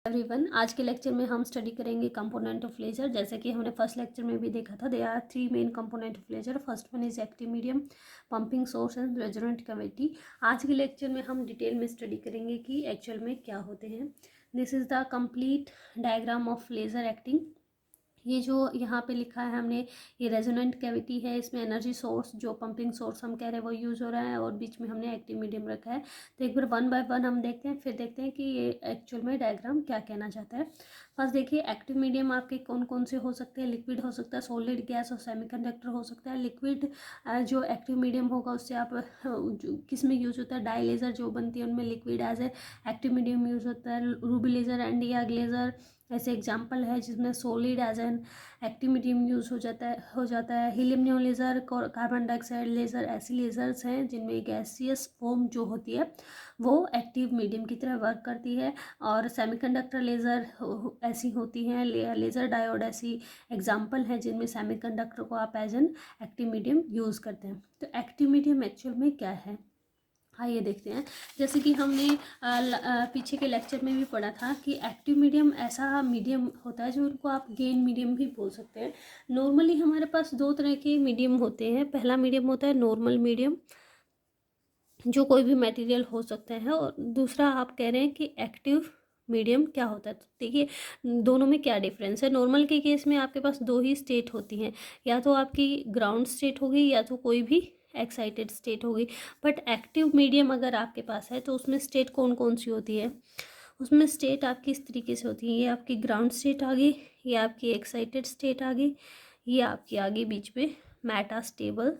Everyone, आज के lecture में हम स्टडी करेंगे कंपोनेंट ऑफ लेजर। जैसे कि हमने फर्स्ट लेक्चर में भी देखा था, they are 3 main component of laser. First one is active medium, pumping source and resonant cavity. आज के लेक्चर में हम डिटेल में स्टडी करेंगे कि एक्चुअल में क्या होते हैं। This is the complete diagram of laser acting. ये जो यहाँ पे लिखा है हमने, ये रेजोनेंट कैविटी है। इसमें एनर्जी सोर्स, जो पंपिंग सोर्स हम कह रहे हैं, वो यूज़ हो रहा है और बीच में हमने एक्टिव मीडियम रखा है। तो एक बार वन बाय वन हम देखते हैं, फिर देखते हैं कि ये एक्चुअल में डायग्राम क्या कहना चाहता है। फर्स्ट देखिए, एक्टिव मीडियम आपके कौन कौन से हो सकते हैं। लिक्विड हो सकता है, सॉलिड, गैस और सेमीकंडक्टर हो सकता है। लिक्विड जो एक्टिव मीडियम होगा उससे आप किस में यूज़ होता है, डाई लेज़र जो बनती है उनमें liquid as a active medium use होता है। रूबी लेज़र, एंडिया ग्लेजर ऐसे एग्जाम्पल है जिसमें solid as an active medium use हो जाता है। Helium neon laser, carbon dioxide laser ऐसी लेज़र्स हैं जिनमें गैसियस फॉर्म जो होती है वो एक्टिव मीडियम की तरह वर्क करती है। और सेमीकंडक्टर लेज़र ऐसी होती हैं, लेज़र डायोड ऐसी एग्जाम्पल है जिनमें सेमीकंडक्टर को आप as an active medium use करते हैं। तो एक्टिव मीडियम एक्चुअल में क्या है, आइए देखते हैं। जैसे कि हमने पीछे के लेक्चर में भी पढ़ा था कि एक्टिव मीडियम ऐसा मीडियम होता है जो उनको आप गेन मीडियम भी बोल सकते हैं। नॉर्मली हमारे पास दो तरह के मीडियम होते हैं। पहला मीडियम होता है नॉर्मल मीडियम, जो कोई भी मटेरियल हो सकता है, और दूसरा आप कह रहे हैं कि एक्टिव मीडियम क्या होता है। तो देखिए दोनों में क्या डिफरेंस है। नॉर्मल के केस में आपके पास दो ही स्टेट होती हैं, या तो आपकी ग्राउंड स्टेट होगी या तो कोई भी एक्साइटेड स्टेट होगी। बट एक्टिव मीडियम अगर आपके पास है तो उसमें स्टेट कौन कौन सी होती है, उसमें स्टेट आपकी इस तरीके से होती है। ये आपकी ग्राउंड स्टेट आ गई, ये आपकी एक्साइटेड स्टेट आ गई, ये आपकी आ गई बीच में मेटास्टेबल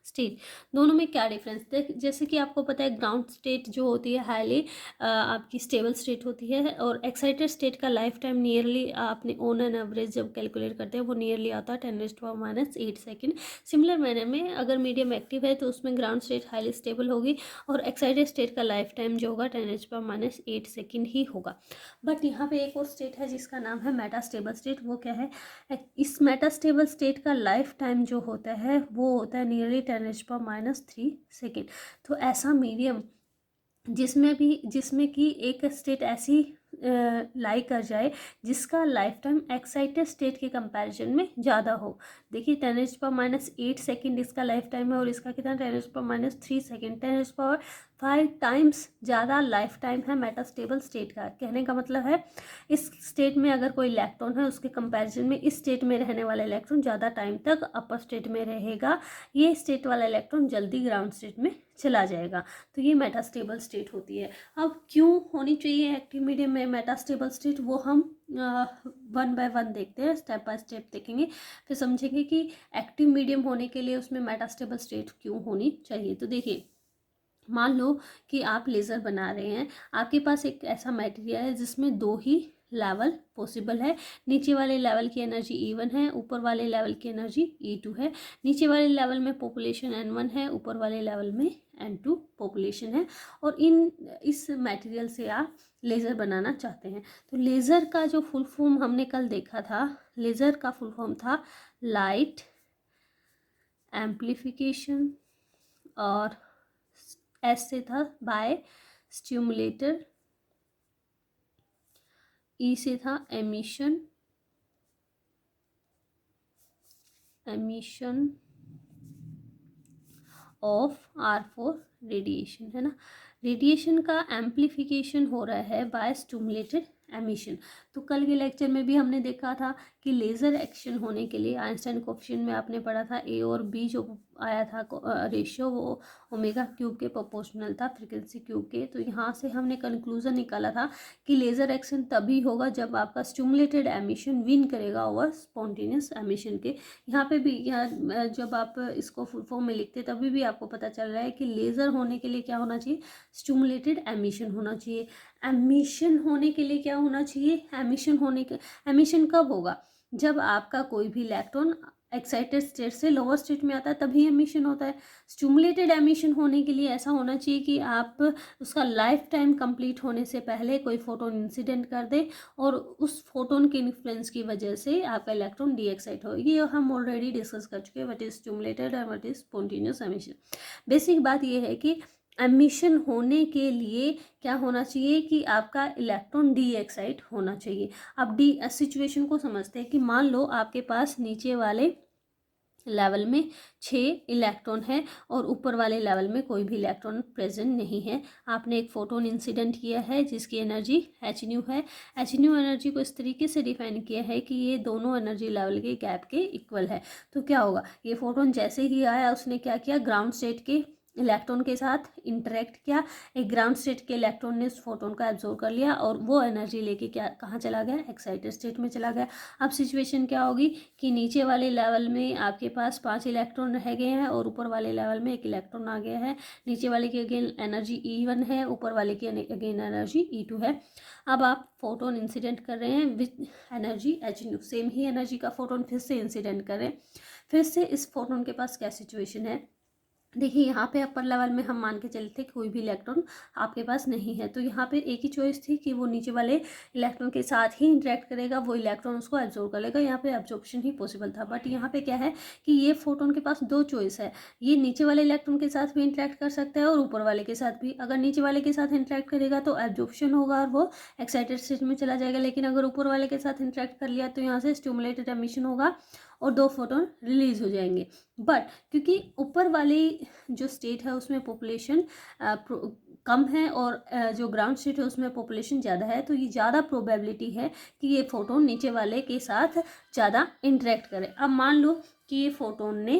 स्टेट। दोनों में क्या डिफरेंस है, जैसे कि आपको पता है ग्राउंड स्टेट जो होती है हाईली आपकी स्टेबल स्टेट होती है, और एक्साइटेड स्टेट का लाइफ टाइम नियरली आपने ऑन एन एवरेज जब कैलकुलेट करते हैं वो नियरली आता है 10⁻⁸ सेकेंड। सिमिलर मैनर में अगर मीडियम एक्टिव है तो उसमें ग्राउंड स्टेट हाईली स्टेबल होगी और एक्साइटेड स्टेट का लाइफ टाइम जो होगा 10⁻⁸ सेकेंड ही होगा। बट यहाँ पे एक और स्टेट है जिसका नाम है मेटास्टेबल स्टेट। वो क्या है, इस मेटास्टेबल स्टेट का लाइफ टाइम जो होता है वो होता है नियरली 10⁻³ सेकेंड। तो ऐसा मीडियम जिसमें कि एक स्टेट ऐसी लाई कर जाए जिसका लाइफ टाइम एक्साइटेड स्टेट के कंपैरिजन में ज़्यादा हो। देखिए 10⁻⁸ सेकेंड इसका लाइफ टाइम है और इसका कितना 10⁻³ सेकेंड, 10⁵ टाइम्स ज़्यादा लाइफ टाइम है मेटास्टेबल स्टेट का। कहने का मतलब है इस स्टेट में अगर कोई इलेक्ट्रॉन है उसके कंपैरिजन में इस स्टेट में रहने वाला इलेक्ट्रॉन ज़्यादा टाइम तक अपर स्टेट में रहेगा, ये स्टेट वाला इलेक्ट्रॉन जल्दी ग्राउंड स्टेट में चला जाएगा। तो ये मेटास्टेबल स्टेट होती है। अब क्यों होनी चाहिए एक्टिव मीडियम में मेटास्टेबल स्टेट, वो हम वन बाय वन देखते हैं, स्टेप बाय स्टेप देखेंगे, फिर समझेंगे कि एक्टिव मीडियम होने के लिए उसमें मेटास्टेबल स्टेट क्यों होनी चाहिए। तो देखिए, मान लो कि आप लेज़र बना रहे हैं, आपके पास एक ऐसा मटेरियल है जिसमें दो ही लेवल पॉसिबल है। नीचे वाले लेवल की एनर्जी E1 है, ऊपर वाले लेवल की एनर्जी E2 है। नीचे वाले लेवल में पॉपुलेशन N1 है, ऊपर वाले लेवल में N2 पॉपुलेशन है, और इस मटेरियल से आप लेज़र बनाना चाहते हैं। तो लेज़र का जो फुल फॉर्म हमने कल देखा था, लेज़र का फुल फॉर्म था लाइट एम्प्लीफिकेशन, और एस से था बाय स्टिमुलेटर, ई से था एमिशन ऑफ R4 रेडिएशन, है ना। रेडिएशन का एम्प्लीफिकेशन हो रहा है बाय स्टिमुलेटेड एमिशन। तो कल के लेक्चर में भी हमने देखा था कि लेज़र एक्शन होने के लिए आइंस्टाइन कोएफिशिएंट में आपने पढ़ा था ए और बी जो आया था रेशियो, वो ओमेगा क्यूब के प्रोपोर्शनल था फ्रीक्वेंसी क्यूब के। तो यहाँ से हमने कंक्लूजन निकाला था कि लेज़र एक्शन तभी होगा जब आपका स्टिमुलेटेड एमिशन विन करेगा ओवर स्पॉन्टेनियस एमिशन के। यहाँ पे भी जब आप इसको फुल फॉर्म में लिखते तभी भी आपको पता चल रहा है कि लेज़र होने के लिए क्या होना चाहिए, स्टिमुलेटेड एमिशन होना चाहिए। एमिशन होने के लिए क्या होना चाहिए, एमिशन कब होगा, जब आपका कोई भी इलेक्ट्रॉन एक्साइटेड स्टेट से लोअर स्टेट में आता है तभी एमिशन होता है। स्टिमुलेटेड एमिशन होने के लिए ऐसा होना चाहिए कि आप उसका लाइफ टाइम कंप्लीट होने से पहले कोई फोटोन इंसिडेंट कर दे और उस फोटोन के इन्फ्लुएंस की वजह से आपका इलेक्ट्रॉन डी एक्साइट हो। ये हम ऑलरेडी डिस्कस कर चुके हैं, what is stimulated and what is spontaneous emission. Basic बात ये है कि एमिशन होने के लिए क्या होना चाहिए कि आपका इलेक्ट्रॉन डी एक्साइट होना चाहिए। अब डी सिचुएशन को समझते हैं कि मान लो आपके पास नीचे वाले लेवल में 6 इलेक्ट्रॉन है और ऊपर वाले लेवल में कोई भी इलेक्ट्रॉन प्रेजेंट नहीं है। आपने एक फोटोन इंसिडेंट किया है जिसकी एनर्जी एच न्यू है। एच न्यू एनर्जी को इस तरीके से डिफाइन किया है कि ये दोनों एनर्जी लेवल के गैप के इक्वल है। तो क्या होगा, ये फोटोन जैसे ही आया उसने क्या किया, ग्राउंड स्टेट के इलेक्ट्रॉन के साथ इंटरेक्ट किया। एक ग्राउंड स्टेट के इलेक्ट्रॉन ने उस फोटोन को एब्जॉर्ब कर लिया और वो एनर्जी लेके क्या कहाँ चला गया, एक्साइटेड स्टेट में चला गया। अब सिचुएशन क्या होगी कि नीचे वाले लेवल में आपके पास 5 इलेक्ट्रॉन रह गए हैं और ऊपर वाले लेवल में 1 इलेक्ट्रॉन आ गया है। नीचे वाले की अगेन एनर्जी E1 है, ऊपर वाले की अगेन एनर्जी E2 है। अब आप फोटोन इंसिडेंट कर रहे हैं with energy H new, same he energy का फोटोन फिर से इंसिडेंट कर रहे हैं। फिर से इस फोटोन के पास क्या सिचुएशन है, देखिए यहाँ पे अपर लेवल में हम मान के चलते कोई भी इलेक्ट्रॉन आपके पास नहीं है, तो यहाँ पे एक ही चॉइस थी कि वो नीचे वाले इलेक्ट्रॉन के साथ ही इंटरेक्ट करेगा, वो इलेक्ट्रॉन उसको एब्जॉर्ब कर लेगा। यहाँ पे एब्जॉर्प्शन ही पॉसिबल था। बट यहाँ पे क्या है कि ये फोटोन के पास 2 चॉइस है, ये नीचे वाले इलेक्ट्रॉन के साथ भी इंटरेक्ट कर सकता है और ऊपर वाले के साथ भी। अगर नीचे वाले के साथ इंटरेक्ट करेगा तो एब्जॉर्प्शन होगा और वो एक्साइटेड स्टेट में चला जाएगा, लेकिन अगर ऊपर वाले के साथ इंटरेक्ट कर लिया तो यहाँ से स्टिमुलेटेड एमिशन होगा और 2 फोटोन रिलीज हो जाएंगे। बट क्योंकि ऊपर वाली जो स्टेट है उसमें पॉपुलेशन कम है और जो ग्राउंड स्टेट है उसमें पॉपुलेशन ज़्यादा है, तो ये ज़्यादा प्रोबेबिलिटी है कि ये फोटोन नीचे वाले के साथ ज़्यादा इंटरेक्ट करे। अब मान लो कि ये फोटोन ने,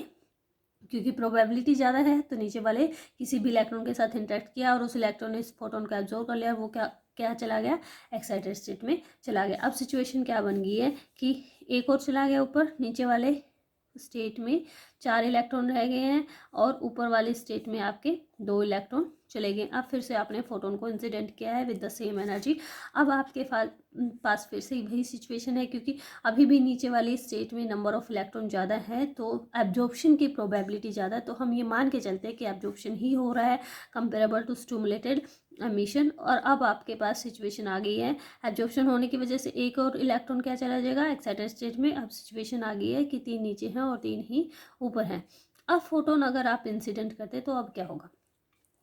क्योंकि प्रोबेबिलिटी ज़्यादा है, तो नीचे वाले किसी भी इलेक्ट्रॉन के साथ इंटरेक्ट किया और उस इलेक्ट्रॉन ने इस फोटोन को एब्जॉर्ब कर लिया, वो क्या चला गया, एक्साइटेड स्टेट में चला गया। अब सिचुएशन क्या बन गई है कि एक और चला गया ऊपर, नीचे वाले स्टेट में 4 इलेक्ट्रॉन रह गए हैं और ऊपर वाले स्टेट में आपके 2 इलेक्ट्रॉन चले गए। अब फिर से आपने फोटोन को इंसिडेंट किया है विद द सेम एनर्जी। अब आपके पास फिर से वही सिचुएशन है, क्योंकि अभी भी नीचे वाली स्टेट में नंबर ऑफ इलेक्ट्रॉन ज़्यादा है तो एब्जॉर्प्शन की प्रोबेबिलिटी ज़्यादा है, तो हम ये मान के चलते हैं कि एब्जॉर्प्शन ही हो रहा है कंपेरेबल टू स्टिमुलेटेड एमिशन। और अब आपके पास सिचुएशन आ गई है, एब्जॉर्प्शन होने की वजह से एक और इलेक्ट्रॉन क्या चला जाएगा, एक्साइटेड स्टेट में। अब सिचुएशन आ गई है कि 3 नीचे हैं और 3 ही ऊपर हैं। अब फोटोन अगर आप इंसिडेंट करते तो अब क्या होगा,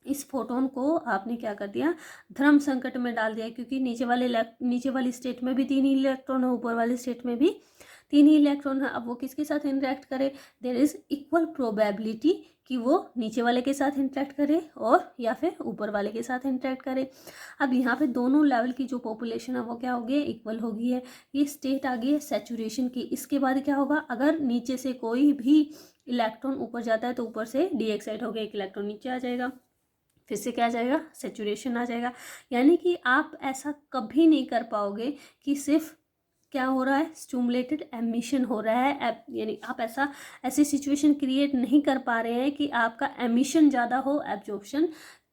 इस फोटोन को आपने क्या कर दिया, धर्म संकट में डाल दिया, क्योंकि नीचे वाली स्टेट में भी 3 ही इलेक्ट्रॉन है, ऊपर वाली स्टेट में भी 3 ही इलेक्ट्रॉन है। अब वो किसके साथ इंटरेक्ट करे, देयर इज इक्वल प्रोबेबिलिटी कि वो नीचे वाले के साथ इंटरेक्ट करे और या फिर ऊपर वाले के साथ इंटरेक्ट करे। अब यहाँ पे दोनों लेवल की जो पॉपुलेशन है वो क्या हो गई, इक्वल हो गई है। ये स्टेट आ गई है सैचुरेशन की। इसके बाद क्या होगा, अगर नीचे से कोई भी इलेक्ट्रॉन ऊपर जाता है तो ऊपर से डी एक्साइट होकर एक इलेक्ट्रॉन नीचे आ जाएगा, फिर से क्या आ जाएगा, सेचुरेशन आ जाएगा। यानी कि आप ऐसा कभी नहीं कर पाओगे कि सिर्फ क्या हो रहा है, स्टिमुलेटेड एमिशन हो रहा है, यानी आप ऐसी सिचुएशन क्रिएट नहीं कर पा रहे हैं कि आपका एमिशन ज़्यादा हो, एब्जॉर्प्शन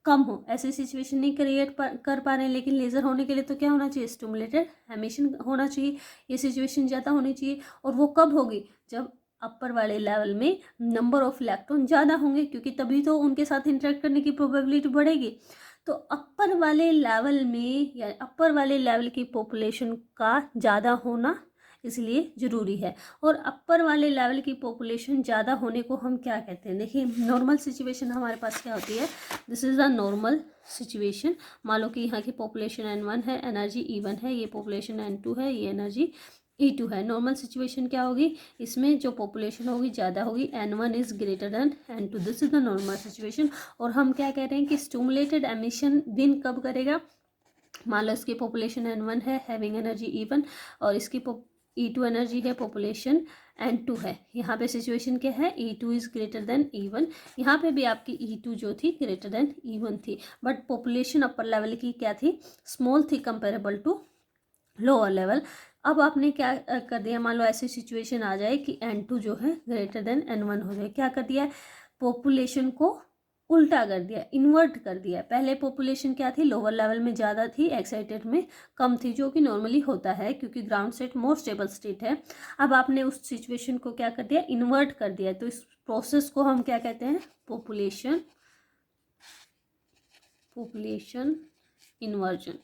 कम हो। ऐसी सिचुएशन नहीं कर पा रहे हैं। लेकिन लेज़र होने के लिए तो क्या होना चाहिए, स्टिमुलेटेड एमिशन होना चाहिए, ये सिचुएशन ज़्यादा होनी चाहिए। और वो कब होगी, जब अपर वाले लेवल में नंबर ऑफ इलेक्ट्रॉन ज़्यादा होंगे, क्योंकि तभी तो उनके साथ इंटरेक्ट करने की प्रोबेबिलिटी बढ़ेगी। तो अपर वाले लेवल में या अपर वाले लेवल की पॉपुलेशन का ज़्यादा होना इसलिए ज़रूरी है। और अपर वाले लेवल की पॉपुलेशन ज़्यादा होने को हम क्या कहते हैं, देखिए नॉर्मल सिचुएशन हमारे पास क्या होती है, this is the normal situation. मान लो कि यहाँ की पॉपुलेशन N1 है, एनर्जी E1 है, ये पॉपुलेशन N2 है, ये एनर्जी E2 है। नॉर्मल सिचुएशन क्या होगी, इसमें जो पॉपुलेशन होगी ज़्यादा होगी, N1 is greater than N2, this is the normal situation. और हम क्या कह रहे हैं कि स्टिमुलेटेड एमिशन विन कब करेगा, मान लो इसकी पॉपुलेशन N1 है हैविंग एनर्जी E1 और इसकी E2 एनर्जी है, पॉपुलेशन N2 है। यहाँ पे सिचुएशन क्या है, E2 is greater than E1। यहाँ पे भी आपकी E2 जो थी ग्रेटर देन E1 थी, बट पॉपुलेशन अपर लेवल की क्या थी, स्मॉल थी कंपेरेबल टू लोअर लेवल। अब आपने क्या कर दिया, मान लो ऐसी सिचुएशन आ जाए कि N2 जो है ग्रेटर देन N1 हो जाए, क्या कर दिया, पॉपुलेशन को उल्टा कर दिया, इन्वर्ट कर दिया। पहले पॉपुलेशन क्या थी, लोअर लेवल में ज़्यादा थी, एक्साइटेड में कम थी, जो कि नॉर्मली होता है क्योंकि ground state more stable state है। अब आपने उस सिचुएशन को क्या कर दिया, इन्वर्ट कर दिया। तो इस प्रोसेस को हम क्या कहते हैं, पॉपुलेशन इन्वर्जन।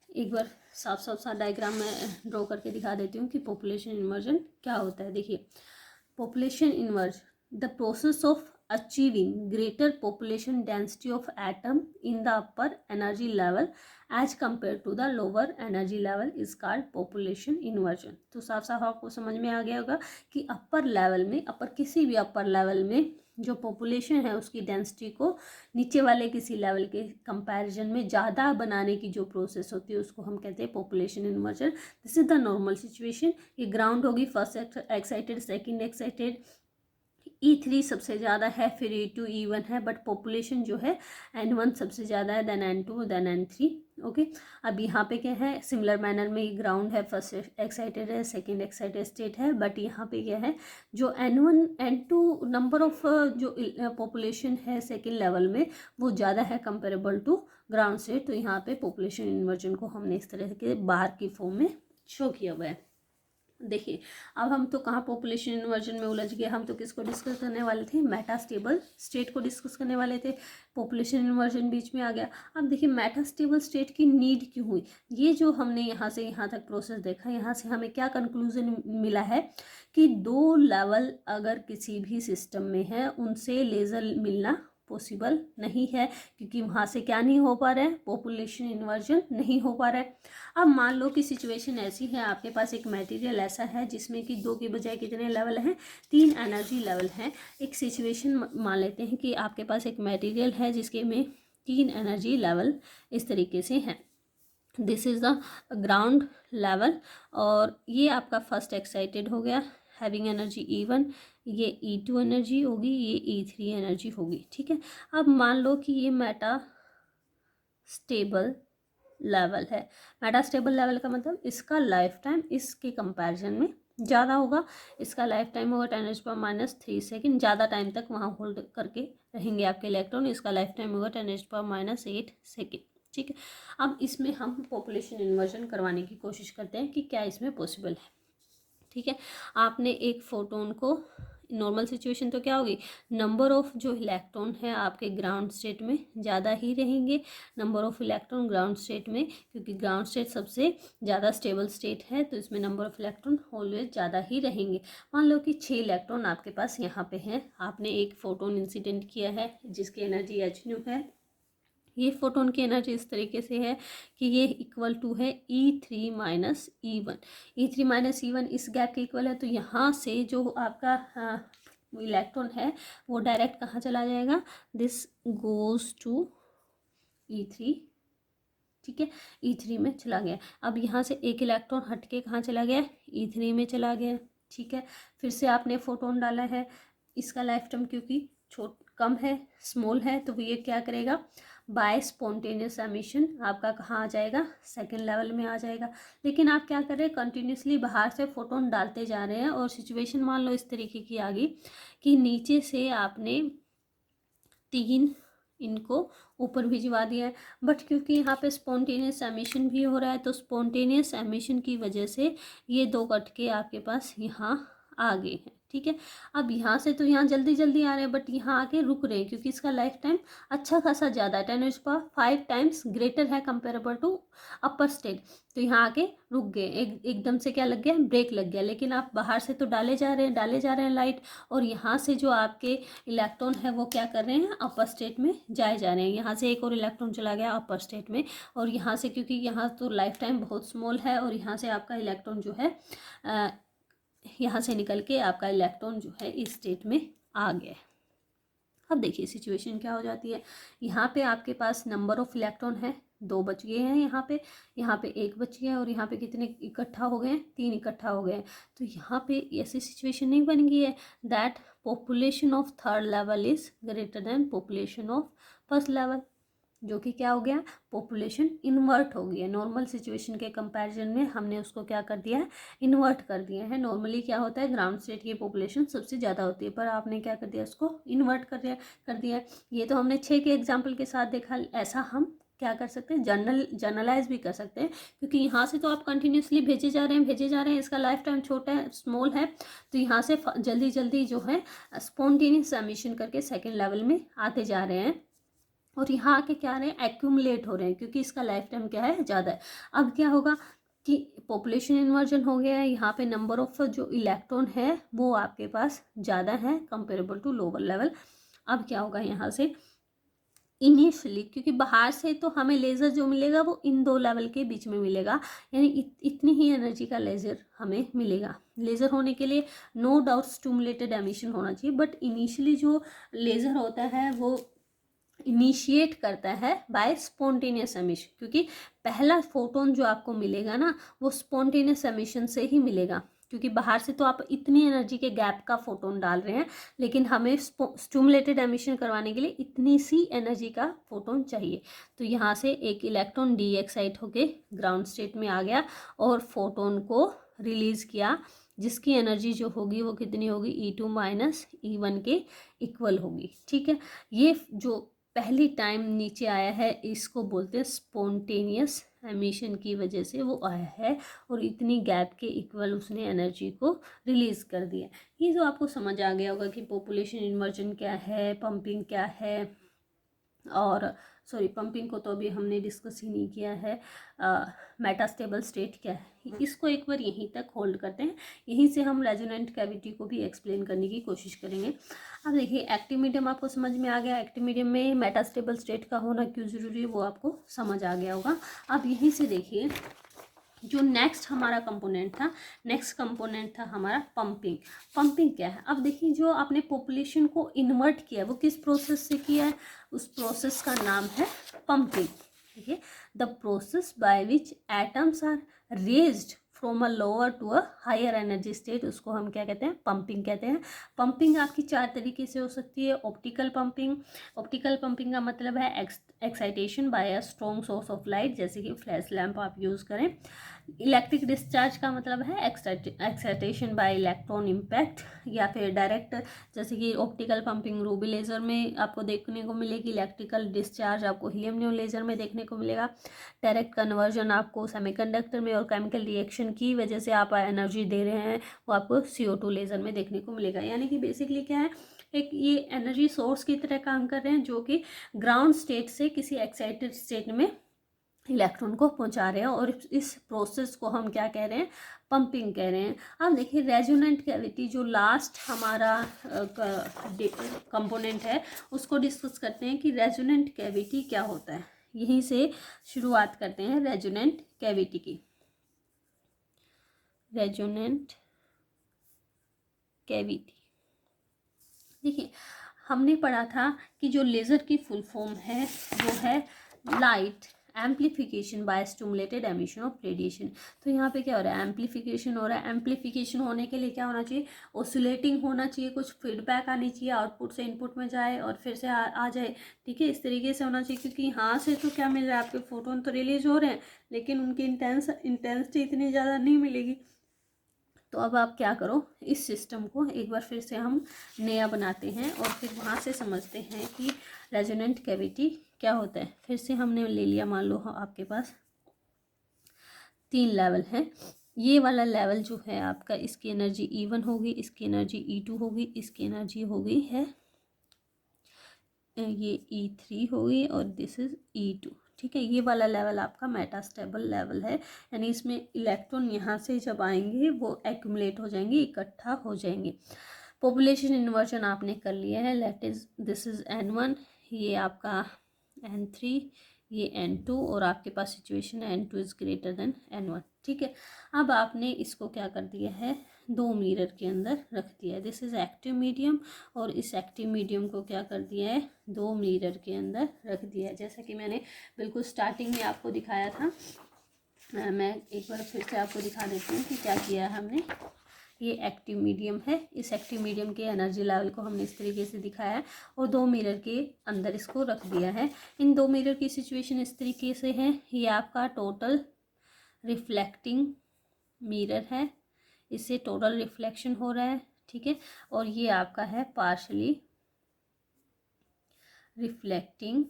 एक बार साफ सा डायग्राम में ड्रॉ करके दिखा देती हूँ कि पॉपुलेशन इन्वर्जन क्या होता है। देखिए, population inverse the process of achieving greater population density of atom in the upper energy level as compared to the lower energy level is called population inversion। तो साफ साफ आपको समझ में आ गया होगा कि अपर लेवल में, किसी भी अपर लेवल में जो पॉपुलेशन है उसकी डेंसिटी को नीचे वाले किसी लेवल के कंपैरिजन में ज़्यादा बनाने की जो प्रोसेस होती है उसको हम कहते हैं population inversion. This is the normal situation. ये ग्राउंड होगी, first excited, second excited, E3 सबसे ज़्यादा है, फिर E2 E1 है, बट पॉपुलेशन जो है N1 सबसे ज़्यादा है, then N2 then N3। Okay, अब यहाँ पे क्या है, सिमिलर मैनर में ये ग्राउंड है, फर्स्ट एक्साइटेड है, सेकंड एक्साइटेड स्टेट है, बट यहाँ पे क्या है, जो N1 N2 नंबर ऑफ जो पॉपुलेशन है सेकंड लेवल में वो ज़्यादा है कंपेरेबल टू ग्राउंड स्टेट। तो यहाँ पे पॉपुलेशन इन्वर्जन को हमने इस तरह के बाहर की फॉर्म में शो किया हुआ है। देखिए, अब हम तो कहाँ पॉपुलेशन इन्वर्जन में उलझ गए, हम तो किसको डिस्कस करने वाले थे, मेटास्टेबल स्टेट को डिस्कस करने वाले थे, पॉपुलेशन इन्वर्जन बीच में आ गया। अब देखिए मेटास्टेबल स्टेट की नीड क्यों हुई, ये जो हमने यहाँ से यहाँ तक प्रोसेस देखा, यहाँ से हमें क्या कंक्लूजन मिला है कि दो लेवल अगर किसी भी सिस्टम में है उनसे लेजर मिलना पॉसिबल नहीं है, क्योंकि वहाँ से क्या नहीं हो पा रहा है, पॉपुलेशन इन्वर्जन नहीं हो पा रहा है। अब मान लो कि सिचुएशन ऐसी है, आपके पास एक मटेरियल ऐसा है जिसमें कि दो के बजाय कितने लेवल हैं, 3 एनर्जी लेवल हैं। एक सिचुएशन मान लेते हैं कि आपके पास एक मटेरियल है जिसके में 3 एनर्जी लेवल इस तरीके से हैं। This is the ground level, और ये आपका फर्स्ट एक्साइटेड हो गया हैविंग एनर्जी E1, ये E2 एनर्जी होगी, ये E3 एनर्जी होगी। ठीक है, अब मान लो कि ये मेटा स्टेबल लेवल है। मेटा स्टेबल लेवल का मतलब इसका लाइफ टाइम इसके कंपैरिजन में ज़्यादा होगा, इसका लाइफ टाइम होगा 10⁻³ सेकेंड, ज़्यादा टाइम तक वहाँ होल्ड करके रहेंगे आपके इलेक्ट्रॉन, इसका लाइफ टाइम होगा 10⁻8 सेकेंड। ठीक है, अब इसमें हम पॉपुलेशन इन्वर्जन करवाने की कोशिश करते हैं कि क्या इसमें पॉसिबल है। ठीक है, आपने एक फोटोन को, नॉर्मल सिचुएशन तो क्या होगी, नंबर ऑफ जो इलेक्ट्रॉन है आपके ग्राउंड स्टेट में ज़्यादा ही रहेंगे, number of electron ground state में, क्योंकि ग्राउंड स्टेट सबसे ज़्यादा स्टेबल स्टेट है तो इसमें नंबर ऑफ इलेक्ट्रॉन ऑलवेज ज़्यादा ही रहेंगे। मान लो कि 6 इलेक्ट्रॉन आपके पास यहाँ पे हैं, आपने एक फोटोन इंसिडेंट किया है जिसकी एनर्जी H है। ये फोटोन की एनर्जी इस तरीके से है कि ये इक्वल टू है E3 - E1। E3 - E1 इस गैप के इक्वल है, तो यहाँ से जो आपका इलेक्ट्रॉन है वो डायरेक्ट कहाँ चला जाएगा, दिस गोज़ टू E3। ठीक है, E3 में चला गया। अब यहाँ से एक इलेक्ट्रॉन हट के कहाँ चला गया, E3 में चला गया। ठीक है, फिर से आपने फोटोन डाला है, इसका लाइफ टाइम क्योंकि कम है, स्मॉल है, तो ये क्या करेगा, बाय स्पॉन्टेनियस एमिशन आपका कहाँ आ जाएगा, सेकेंड लेवल में आ जाएगा। लेकिन आप क्या कर रहे हैं, कंटिन्यूसली बाहर से फोटोन डालते जा रहे हैं, और सिचुएशन मान लो इस तरीके की आ गई कि नीचे से आपने 3 इनको ऊपर भिजवा दिया है, बट क्योंकि यहाँ पे स्पॉन्टेनियस एमिशन भी हो रहा है, तो स्पॉन्टेनियस एमिशन की वजह से ये 2 कट के आपके पास यहाँ आ गए हैं। ठीक है, अब यहाँ से तो यहाँ जल्दी जल्दी आ रहे हैं, बट यहाँ आके रुक रहे हैं क्योंकि इसका लाइफ टाइम अच्छा खासा ज़्यादा है, 10⁵ टाइम्स ग्रेटर है कंपेरेबल टू अपर स्टेट, तो यहाँ आके रुक गए। एकदम से क्या लग गया, ब्रेक लग गया। लेकिन आप बाहर से तो डाले जा रहे हैं लाइट, और यहाँ से जो आपके इलेक्ट्रॉन है वो क्या कर रहे हैं, अपर स्टेट में जाए जा रहे हैं। यहाँ से एक और इलेक्ट्रॉन चला गया अपर स्टेट में, और यहाँ से क्योंकि यहाँ तो लाइफ टाइम बहुत स्मॉल है, और यहाँ से आपका इलेक्ट्रॉन जो है यहाँ से निकल के आपका इलेक्ट्रॉन जो है इस स्टेट में आ गया है। अब देखिए सिचुएशन क्या हो जाती है, यहाँ पे आपके पास नंबर ऑफ इलेक्ट्रॉन है 2 बच गए हैं, यहाँ पे 1 बच गया, और यहाँ पे कितने इकट्ठा हो गए हैं, 3 इकट्ठा हो गए हैं। तो यहाँ पे ऐसी सिचुएशन नहीं बन गई है that population of third level is greater than population of first level, जो कि क्या हो गया, पॉपुलेशन इन्वर्ट हो गई है। नॉर्मल सिचुएशन के कंपैरिजन में हमने उसको क्या कर दिया है, इन्वर्ट कर दिया है। नॉर्मली क्या होता है, ग्राउंड स्टेट की पॉपुलेशन सबसे ज़्यादा होती है, पर आपने क्या कर दिया, उसको इन्वर्ट कर दिया है। ये तो हमने 6 के एग्जाम्पल के साथ देखा, ऐसा हम क्या कर सकते हैं, जनरलाइज भी कर सकते हैं, क्योंकि यहाँ से तो आप कंटिन्यूसली भेजे जा रहे हैं, इसका लाइफ टाइम छोटा है, स्मॉल है, तो यहाँ से जल्दी जल्दी जो है स्पॉन्टेनियस एमिशन करके सेकेंड लेवल में आते जा रहे हैं, और यहाँ आके क्या रहे हैं, एक्यूमुलेट हो रहे हैं, क्योंकि इसका लाइफ टाइम क्या है, ज़्यादा है। अब क्या होगा कि पॉपुलेशन इन्वर्जन हो गया है, यहाँ पे नंबर ऑफ जो इलेक्ट्रॉन है वो आपके पास ज़्यादा है कंपेरेबल टू लोअर लेवल। अब क्या होगा यहाँ से इनिशियली, क्योंकि बाहर से तो हमें लेज़र जो मिलेगा वो इन दो लेवल के बीच में मिलेगा, यानी इतनी ही एनर्जी का लेज़र हमें मिलेगा। लेज़र होने के लिए नो डाउट स्टिमुलेटेड एमिशन होना चाहिए, बट इनिशियली जो लेज़र होता है वो इनिशिएट करता है बाय स्पॉन्टेनियस एमिशन, क्योंकि पहला फोटोन जो आपको मिलेगा ना वो स्पॉन्टेनियस एमिशन से ही मिलेगा, क्योंकि बाहर से तो आप इतनी एनर्जी के गैप का फोटोन डाल रहे हैं, लेकिन हमें स्टिमुलेटेड एमिशन करवाने के लिए इतनी सी एनर्जी का फोटोन चाहिए। तो यहाँ से एक इलेक्ट्रॉन डी एक्साइट होके ग्राउंड स्टेट में आ गया और फोटोन को रिलीज किया, जिसकी एनर्जी जो होगी वो कितनी होगी, E2 माइनस E1 के इक्वल होगी। ठीक है, ये जो पहली टाइम नीचे आया है इसको बोलते हैं स्पॉन्टेनियस एमिशन की वजह से वो आया है और इतनी गैप के इक्वल उसने एनर्जी को रिलीज कर दिया। ये जो आपको समझ आ गया होगा कि पॉपुलेशन इन्वर्जन क्या है, पंपिंग क्या है, और सॉरी पंपिंग को तो अभी हमने डिस्कस ही नहीं किया है, मेटास्टेबल स्टेट क्या है, इसको एक बार यहीं तक होल्ड करते हैं। यहीं से हम रेजोनेंट कैविटी को भी एक्सप्लेन करने की कोशिश करेंगे। अब देखिए एक्टिव मीडियम आपको समझ में आ गया, एक्टिव मीडियम में मेटास्टेबल स्टेट का होना क्यों ज़रूरी है वो आपको समझ आ गया होगा। अब यहीं से देखिए जो नेक्स्ट हमारा कंपोनेंट था, नेक्स्ट कंपोनेंट था हमारा पंपिंग। पंपिंग क्या है, अब देखिए जो आपने पॉपुलेशन को इन्वर्ट किया वो किस प्रोसेस से किया है, उस प्रोसेस का नाम है पंपिंग। ठीक है, the process by which atoms are raised from a lower to a higher energy state, उसको हम क्या कहते हैं, पंपिंग कहते हैं। पंपिंग आपकी 4 तरीके से हो सकती है। ऑप्टिकल पंपिंग, ऑप्टिकल पंपिंग का मतलब है excitation by a strong source of light, जैसे कि फ्लैश लैम्प आप यूज़ करें। इलेक्ट्रिक डिस्चार्ज का मतलब है एक्साइटेशन बाय इलेक्ट्रॉन इम्पैक्ट, या फिर डायरेक्ट, जैसे कि ऑप्टिकल पंपिंग रूबी लेज़र में आपको देखने को मिलेगी, इलेक्ट्रिकल डिस्चार्ज आपको हीलियम नियॉन लेज़र में देखने को मिलेगा, डायरेक्ट कन्वर्जन आपको सेमीकंडक्टर में और केमिकल रिएक्शन की वजह से आप एनर्जी दे रहे हैं वो आपको CO2 लेज़र में देखने को मिलेगा। यानी कि बेसिकली क्या है, एक ये एनर्जी सोर्स की तरह काम कर रहे हैं जो कि ग्राउंड स्टेट से किसी एक्साइटेड स्टेट में इलेक्ट्रॉन को पहुंचा रहे हैं, और इस प्रोसेस को हम क्या कह रहे हैं, पंपिंग कह रहे हैं। अब देखिए रेजोनेंट कैविटी जो लास्ट हमारा कंपोनेंट है उसको डिस्कस करते हैं कि रेजोनेंट कैविटी क्या होता है। यहीं से शुरुआत करते हैं रेजोनेंट कैविटी की। रेजोनेंट कैविटी देखिए हमने पढ़ा था कि जो लेज़र की फुल फॉर्म है वो है light amplification by stimulated emission of radiation. तो यहाँ पे क्या हो रहा है, एम्प्लीफिकेशन हो रहा है। एम्प्लीफिकेशन होने के लिए क्या होना चाहिए, ऑसिलेटिंग होना चाहिए, कुछ फीडबैक आनी चाहिए, आउटपुट से इनपुट में जाए और फिर से आ जाए। ठीक है, इस तरीके से होना चाहिए, क्योंकि यहाँ से तो क्या मिल रहा है, आपके फोटोन तो रिलीज हो रहे हैं लेकिन उनकी इंटेंसिटी इतनी ज़्यादा नहीं मिलेगी। तो अब आप क्या करो, इस सिस्टम को एक बार फिर से हम नया बनाते हैं और फिर वहाँ से समझते हैं कि रेजोनेंट कैविटी क्या होता है। फिर से हमने ले लिया, मान लो आपके पास 3 लेवल हैं। ये वाला लेवल जो है आपका, इसकी एनर्जी E1 होगी, इसकी एनर्जी E2 होगी, इसकी एनर्जी होगी है ये E3 होगी और दिस इज E2। ठीक है, ये वाला लेवल आपका मेटास्टेबल लेवल है, यानी इसमें इलेक्ट्रॉन यहाँ से जब आएंगे वो एक्यूमुलेट हो जाएंगे, इकट्ठा हो जाएंगे। पॉपुलेशन इन्वर्जन आपने कर लिया है, late is this is N1, ये आपका N3, ये N2, और आपके पास सिचुएशन है N2 is greater than N1। ठीक है, अब आपने इसको क्या कर दिया है, 2 मिरर के अंदर रख दिया है। दिस इज एक्टिव मीडियम, और इस एक्टिव मीडियम को क्या कर दिया है, 2 मिरर के अंदर रख दिया है, जैसा कि मैंने बिल्कुल स्टार्टिंग में आपको दिखाया था। मैं एक बार फिर से आपको दिखा देती हूँ कि क्या किया है हमने। ये एक्टिव मीडियम है, इस एक्टिव मीडियम के एनर्जी लेवल को हमने इस तरीके से दिखाया है और 2 मिरर के अंदर इसको रख दिया है। इन 2 मिरर की सिचुएशन इस तरीके से है, ये आपका टोटल रिफ्लेक्टिंग मिरर है, इससे टोटल रिफ्लेक्शन हो रहा है। ठीक है, और ये आपका है पार्शली रिफ्लेक्टिंग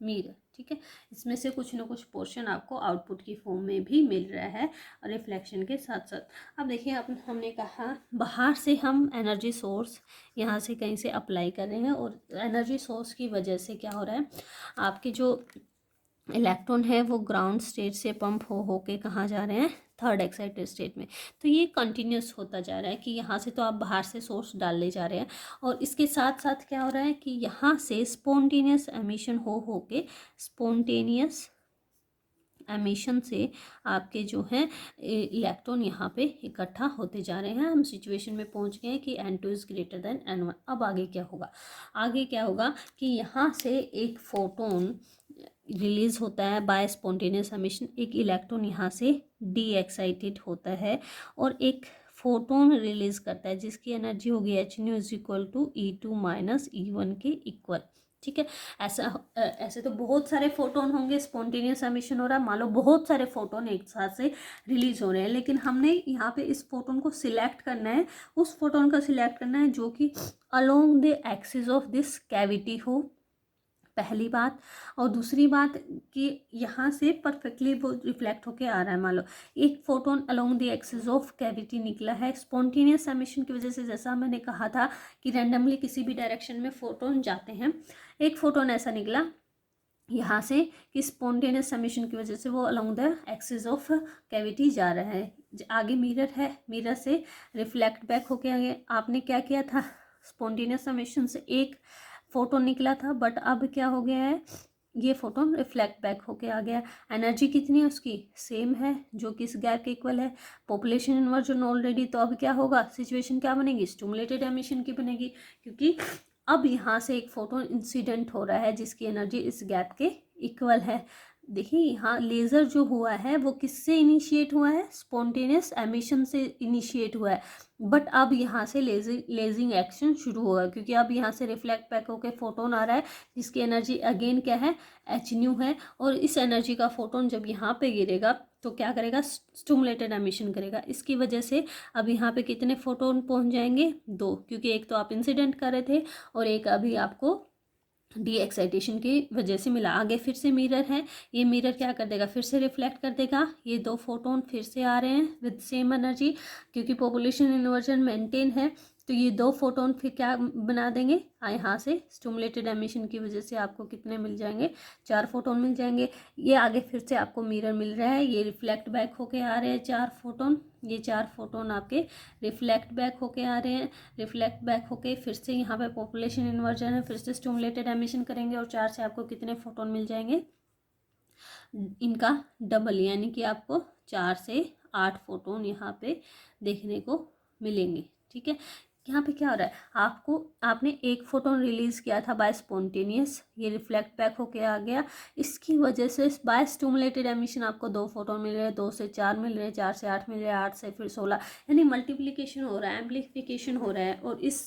मिरर। ठीक है, इसमें से कुछ ना कुछ पोर्शन आपको आउटपुट की फॉर्म में भी मिल रहा है रिफ्लेक्शन के साथ साथ। अब देखिए हमने कहा बाहर से हम एनर्जी सोर्स यहाँ से कहीं से अप्लाई कर रहे हैं, और एनर्जी सोर्स की वजह से क्या हो रहा है, आपके जो इलेक्ट्रॉन है वो ग्राउंड स्टेट से पंप हो के कहाँ जा रहे हैं, थर्ड एक्साइटेड स्टेट में। तो ये कंटिन्यूस होता जा रहा है कि यहाँ से तो आप बाहर से सोर्स डाल ले जा रहे हैं और इसके साथ साथ क्या हो रहा है कि यहाँ से स्पॉन्टेनियस एमिशन हो के स्पॉन्टेनियस एमिशन से आपके जो हैं इलेक्ट्रॉन यहाँ पे इकट्ठा होते जा रहे हैं। हम सिचुएशन में पहुँच गए हैं कि N2 is greater than N1। अब आगे क्या होगा, आगे क्या होगा कि यहाँ से एक फोटोन रिलीज होता है बाय स्पॉन्टेनियस एमिशन, एक इलेक्ट्रॉन यहाँ से डी एक्साइटेड होता है और एक फोटोन रिलीज करता है जिसकी एनर्जी होगी H nu is equal to E2 minus E1 के इक्वल। ठीक है, ऐसे तो बहुत सारे फोटोन होंगे, स्पॉन्टेनियस एमिशन हो रहा है, मान लो बहुत सारे फोटोन एक साथ से रिलीज हो रहे हैं, लेकिन हमने यहाँ पे इस फोटोन को सिलेक्ट करना है, उस फोटोन का सिलेक्ट करना है जो कि along the axis of this cavity हो, पहली बात। और दूसरी बात कि यहाँ से परफेक्टली वो रिफ्लेक्ट होके आ रहा है। मान लो एक photon along the axis of cavity निकला है स्पॉन्टेनियस एमिशन की वजह से, जैसा मैंने कहा था कि रैंडमली किसी भी डायरेक्शन में फोटोन जाते हैं। एक फोटोन ऐसा निकला यहाँ से कि स्पॉन्टेनियस एमिशन की वजह से वो along the axis of cavity जा रहा है। आगे मिरर है, मिरर से रिफ्लेक्ट बैक होके आगे आपने क्या किया था, स्पॉन्टेनियस एमिशन से एक फोटोन निकला था, बट अब क्या हो गया है, ये फोटोन रिफ्लेक्ट बैक होके आ गया। एनर्जी कितनी है उसकी, सेम है जो कि इस गैप के इक्वल है। पॉपुलेशन इन्वर्जन ऑलरेडी, तो अब क्या होगा, सिचुएशन क्या बनेगी, स्टिमुलेटेड एमिशन की बनेगी, क्योंकि अब यहाँ से एक फोटोन इंसिडेंट हो रहा है जिसकी एनर्जी इस गैप के इक्वल है। देखिए यहाँ लेज़र जो हुआ है वो किससे इनिशिएट हुआ है, स्पॉन्टेनियस एमिशन से इनिशिएट हुआ है, बट अब यहाँ से लेजिंग एक्शन शुरू होगा क्योंकि अब यहाँ से रिफ्लेक्ट बैक होकर फोटोन आ रहा है जिसकी एनर्जी अगेन क्या है, H nu है। और इस एनर्जी का फोटोन जब यहाँ पे गिरेगा तो क्या करेगा, स्टिमुलेटेड एमिशन करेगा। इसकी वजह से अब यहाँ पे कितने फोटोन पहुँच जाएंगे, 2, क्योंकि एक तो आप इंसिडेंट कर रहे थे और एक अभी आपको डी एक्साइटेशन की वजह से मिला। आगे फिर से मिरर है, ये मिरर क्या कर देगा, फिर से रिफ्लेक्ट कर देगा। ये 2 फोटोन फिर से आ रहे हैं विद सेम एनर्जी, क्योंकि पॉपुलेशन इन्वर्जन मेंटेन है तो ये 2 फोटोन फिर क्या बना देंगे, यहाँ से स्टिमुलेटेड एमिशन की वजह से आपको कितने मिल जाएंगे, 4 फोटोन मिल जाएंगे। ये आगे फिर से आपको मिरर मिल रहा है, ये रिफ्लेक्ट बैक होके आ रहे हैं 4 फोटोन, ये 4 फोटोन आपके रिफ्लेक्ट बैक होके आ रहे हैं। रिफ्लेक्ट बैक होके फिर से यहाँ पे पॉपुलेशन इन्वर्जन है, फिर से स्टिमुलेटेड एमिशन करेंगे और 4 से आपको कितने फोटोन मिल जाएंगे, इनका डबल, यानी कि आपको 4 से 8 फोटोन यहाँ पे देखने को मिलेंगे। ठीक है, यहाँ पे क्या हो रहा है, आपने एक फोटोन रिलीज किया था बाय स्पॉन्टेनियस, ये रिफ्लेक्ट बैक होके आ गया, इसकी वजह से बाय स्टिमुलेटेड एमिशन आपको 2 फोटोन मिल रहे हैं, 2 से 4 मिल रहे हैं, 4 से 8 मिल रहे हैं, 8 से फिर 16, यानी मल्टीप्लीकेशन हो रहा है, एम्प्लीफिकेशन हो रहा है। और इस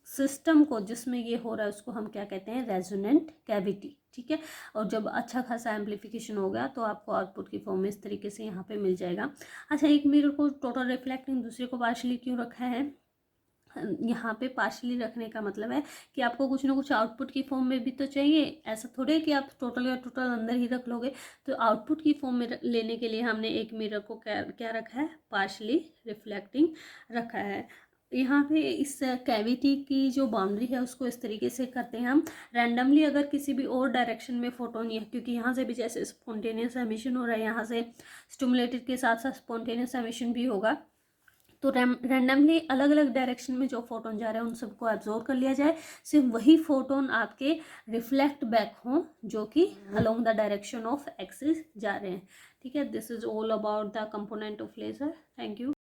सिस्टम को जिसमें ये हो रहा है उसको हम क्या कहते हैं, रेजोनेंट कैविटी। ठीक है, और जब अच्छा खासा एम्प्लीफिकेशन हो गया तो आपको आउटपुट की फॉर्म में इस तरीके से यहाँ पे मिल जाएगा। अच्छा, एक मिरर को टोटल रिफ्लेक्टिंग, दूसरे को पार्शली क्यों रखा है, यहाँ पे पार्शली रखने का मतलब है कि आपको कुछ ना कुछ आउटपुट की फॉर्म में भी तो चाहिए। ऐसा थोड़े है कि आप टोटल या टोटल अंदर ही रख लोगे, तो आउटपुट की फॉर्म में लेने के लिए हमने एक मिरर को क्या रखा है, पार्शली रिफ्लेक्टिंग रखा है। यहाँ पे इस कैविटी की जो बाउंड्री है उसको इस तरीके से करते हैं हम रैंडमली, अगर किसी भी और डायरेक्शन में फोटोन है, क्योंकि यहाँ से भी जैसे स्पॉन्टेनियस एमिशन हो रहा है, यहाँ से स्टिमुलेटेड के साथ साथ स्पॉन्टेनियस एमिशन भी होगा, तो रैंडमली अलग अलग डायरेक्शन में जो फोटोन जा रहे हैं उन सबको एब्जॉर्ब कर लिया जाए, सिर्फ वही फोटोन आपके रिफ्लेक्ट बैक हों जो कि along the direction of axis जा रहे हैं। ठीक है, this is all about the component of laser. Thank you.